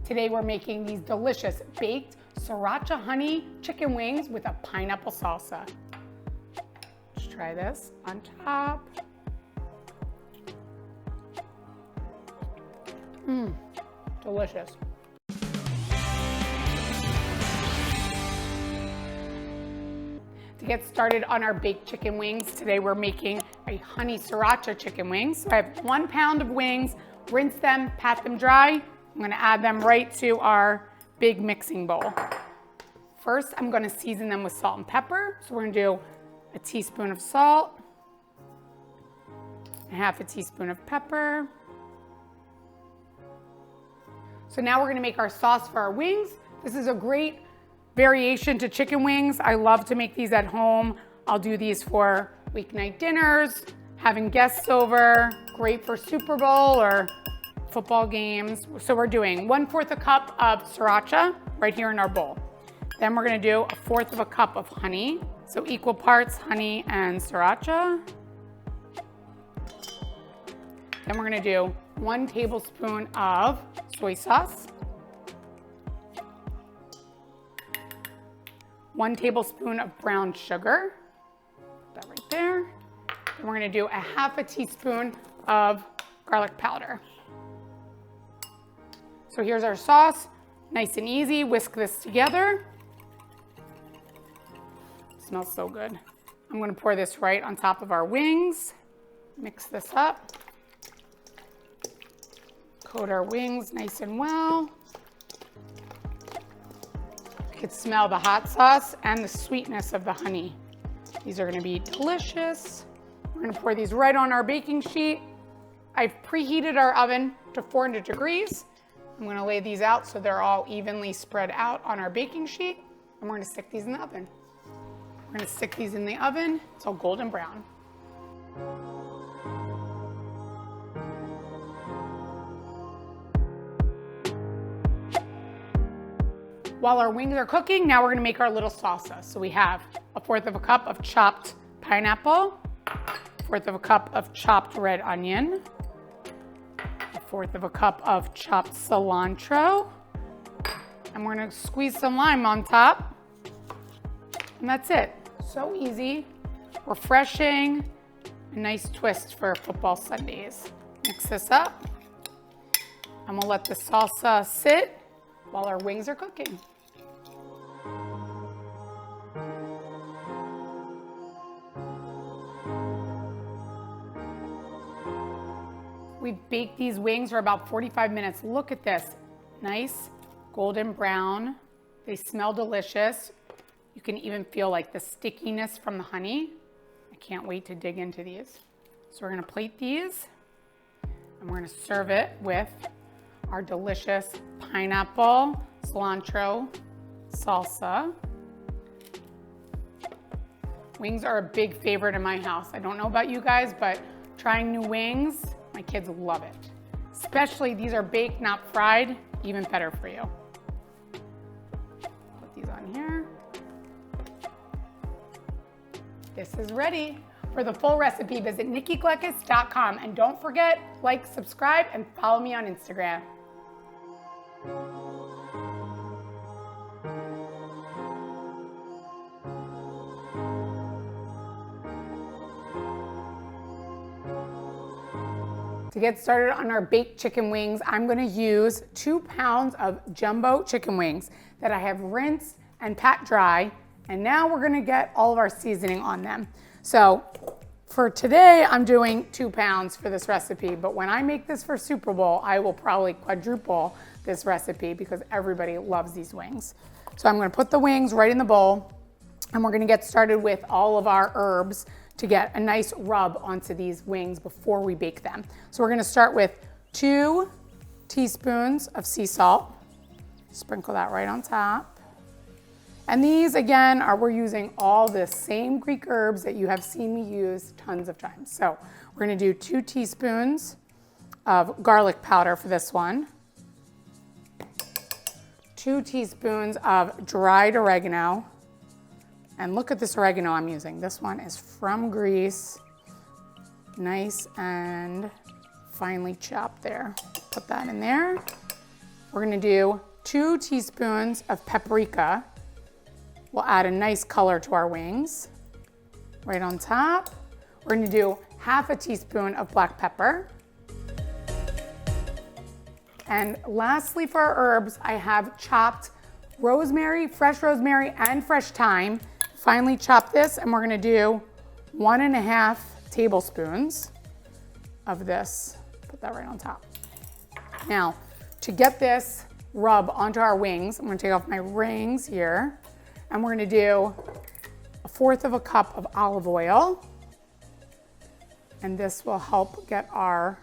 Today we're making these delicious baked sriracha honey chicken wings with a pineapple salsa. Let's try this on top. Delicious. To get started on our baked chicken wings, today we're making a honey sriracha chicken wings. So I have 1 pound of wings, rinse them, pat them dry. I'm gonna add them right to our big mixing bowl. First, I'm gonna season them with salt and pepper. So we're gonna do a teaspoon of salt, a half a teaspoon of pepper. So now we're gonna make our sauce for our wings. This is a great variation to chicken wings. I love to make these at home. I'll do these for weeknight dinners, having guests over, great for Super Bowl or football games. So we're doing 1/4 a cup of sriracha right here in our bowl. Then we're gonna do 1/4 cup of honey. So equal parts honey and sriracha. Then we're gonna do 1 tablespoon of soy sauce, 1 tablespoon of brown sugar, put that right there. And we're gonna do a half a teaspoon of garlic powder. So here's our sauce, nice and easy. Whisk this together. It smells so good. I'm gonna pour this right on top of our wings. Mix this up. Coat our wings nice and well. You can smell the hot sauce and the sweetness of the honey. These are gonna be delicious. We're gonna pour these right on our baking sheet. I've preheated our oven to 400 degrees. I'm gonna lay these out so they're all evenly spread out on our baking sheet, and we're gonna stick these in the oven. We're gonna stick these in the oven until golden brown. While our wings are cooking, now we're gonna make our little salsa. So we have 1/4 cup of chopped pineapple, 1/4 cup of chopped red onion, 1/4 cup of chopped cilantro, and we're gonna squeeze some lime on top. And that's it. So easy, refreshing, a nice twist for football Sundays. Mix this up, and we'll let the salsa sit while our wings are cooking. We've baked these wings for about 45 minutes. Look at this, nice golden brown. They smell delicious. You can even feel like the stickiness from the honey. I can't wait to dig into these. So we're gonna plate these, and we're gonna serve it with our delicious pineapple cilantro salsa. Wings are a big favorite in my house. I don't know about you guys, but trying new wings, my kids love it. Especially these are baked, not fried, even better for you. Put these on here. This is ready. For the full recipe, visit nikkigleckis.com, and don't forget, like, subscribe, and follow me on Instagram. To get started on our baked chicken wings, I'm gonna use 2 pounds of jumbo chicken wings that I have rinsed and pat dry, and now we're gonna get all of our seasoning on them. So for today, I'm doing 2 pounds for this recipe, but when I make this for Super Bowl, I will probably quadruple this recipe because everybody loves these wings. So I'm gonna put the wings right in the bowl, and we're gonna get started with all of our herbs to get a nice rub onto these wings before we bake them. So we're gonna start with 2 teaspoons of sea salt. Sprinkle that right on top. And these, again, we're using all the same Greek herbs that you have seen me use tons of times. So we're gonna do 2 teaspoons of garlic powder for this one. 2 teaspoons of dried oregano. And look at this oregano I'm using. This one is from Greece. Nice and finely chopped there. Put that in there. We're gonna do 2 teaspoons of paprika. We'll add a nice color to our wings. Right on top, we're gonna do half a teaspoon of black pepper. And lastly for our herbs, I have chopped rosemary, fresh rosemary and fresh thyme. Finely chop this, and we're gonna do 1.5 tablespoons of this. Put that right on top. Now, to get this rub onto our wings, I'm gonna take off my rings here, and we're gonna do 1/4 cup of olive oil. And this will help get our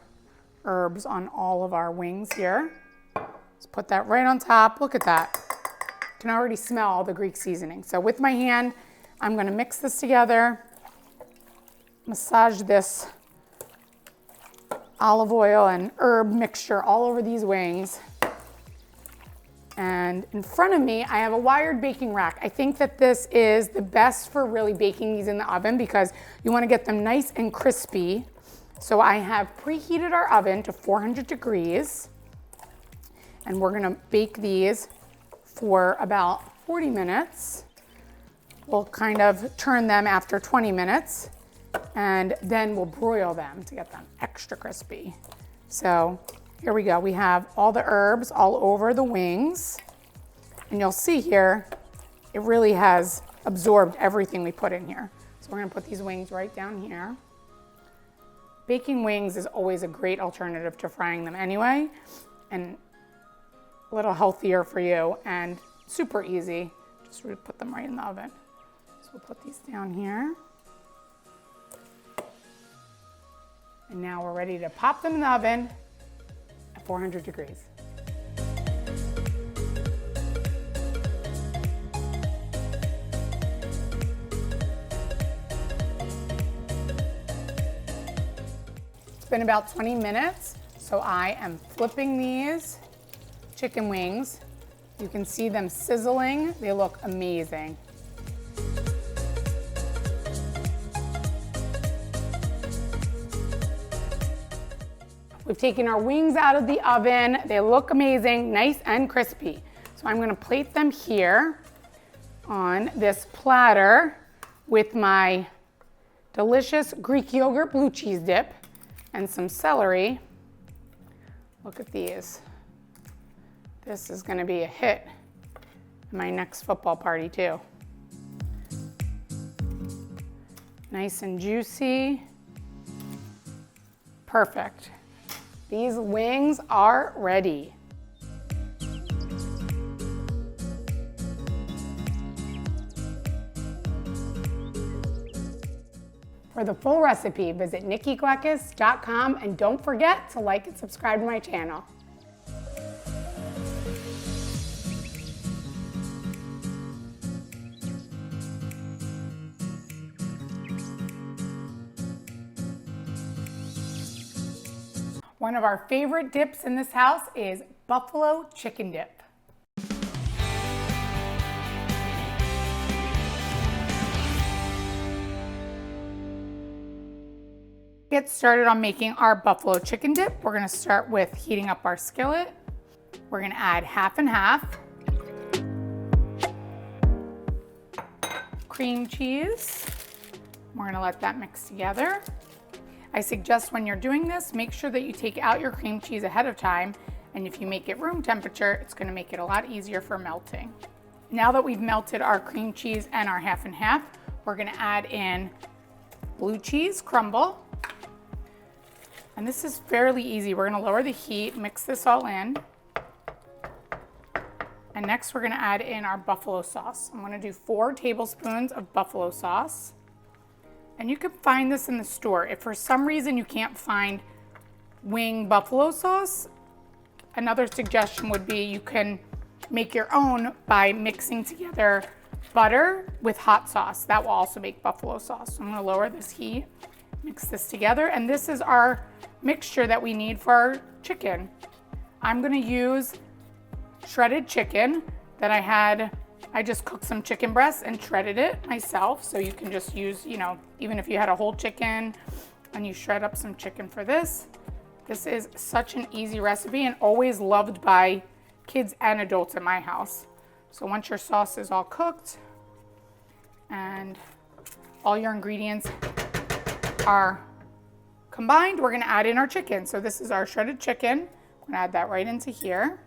herbs on all of our wings here. Let's put that right on top. Look at that. You can already smell all the Greek seasoning. So with my hand, I'm gonna mix this together, massage this olive oil and herb mixture all over these wings. And in front of me, I have a wired baking rack. I think that this is the best for really baking these in the oven because you wanna get them nice and crispy. So I have preheated our oven to 400 degrees, and we're gonna bake these for about 40 minutes. We'll kind of turn them after 20 minutes, and then we'll broil them to get them extra crispy. So here we go. We have all the herbs all over the wings, and you'll see here, it really has absorbed everything we put in here. So we're gonna put these wings right down here. Baking wings is always a great alternative to frying them anyway, and a little healthier for you and super easy. Just really put them right in the oven. So we'll put these down here. And now we're ready to pop them in the oven at 400 degrees. It's been about 20 minutes, so I am flipping these chicken wings. You can see them sizzling. They look amazing. We've taken our wings out of the oven. They look amazing, nice and crispy. So I'm gonna plate them here on this platter with my delicious Greek yogurt blue cheese dip and some celery. Look at these. This is gonna be a hit at my next football party too. Nice and juicy. Perfect. These wings are ready. For the full recipe, visit nikkigleckis.com, and don't forget to like and subscribe to my channel. One of our favorite dips in this house is buffalo chicken dip. Get started on making our buffalo chicken dip. We're gonna start with heating up our skillet. We're gonna add half and half cream cheese. We're gonna let that mix together. I suggest when you're doing this, make sure that you take out your cream cheese ahead of time, and if you make it room temperature, it's gonna make it a lot easier for melting. Now that we've melted our cream cheese and our half and half, we're gonna add in blue cheese crumble. And this is fairly easy. We're gonna lower the heat, mix this all in. And next we're gonna add in our buffalo sauce. I'm gonna do 4 tablespoons of buffalo sauce. And you can find this in the store. If for some reason you can't find wing buffalo sauce, another suggestion would be you can make your own by mixing together butter with hot sauce. That will also make buffalo sauce. So I'm gonna lower this heat, mix this together, and this is our mixture that we need for our chicken. I'm gonna use shredded chicken that I just cooked some chicken breasts and shredded it myself. So you can just use, even if you had a whole chicken and you shred up some chicken for this. This is such an easy recipe and always loved by kids and adults at my house. So once your sauce is all cooked and all your ingredients are combined, we're gonna add in our chicken. So this is our shredded chicken. I'm gonna add that right into here.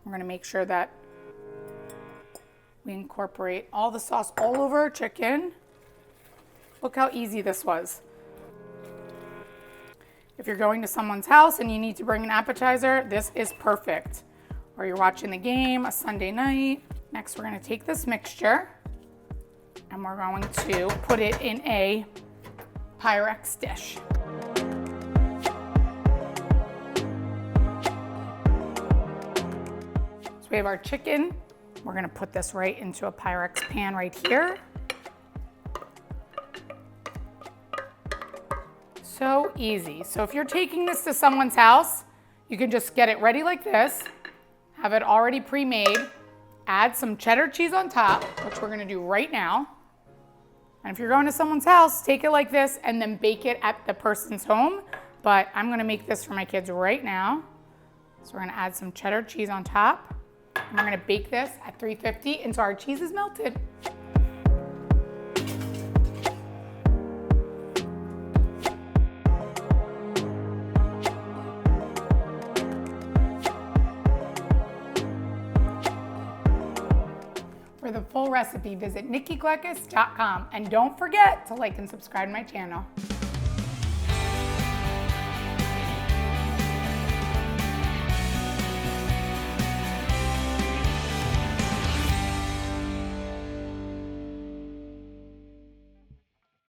We're gonna make sure that we incorporate all the sauce all over our chicken. Look how easy this was. If you're going to someone's house and you need to bring an appetizer, this is perfect. Or you're watching the game, a Sunday night. Next, we're gonna take this mixture and we're going to put it in a Pyrex dish. So we have our chicken. We're gonna put this right into a Pyrex pan right here. So easy. So if you're taking this to someone's house, you can just get it ready like this, have it already pre-made, add some cheddar cheese on top, which we're gonna do right now. And if you're going to someone's house, take it like this and then bake it at the person's home. But I'm gonna make this for my kids right now. So we're gonna add some cheddar cheese on top. And we're gonna bake this at 350 until our cheese is melted. For the full recipe, visit NikkiGleckis.com and don't forget to like and subscribe to my channel.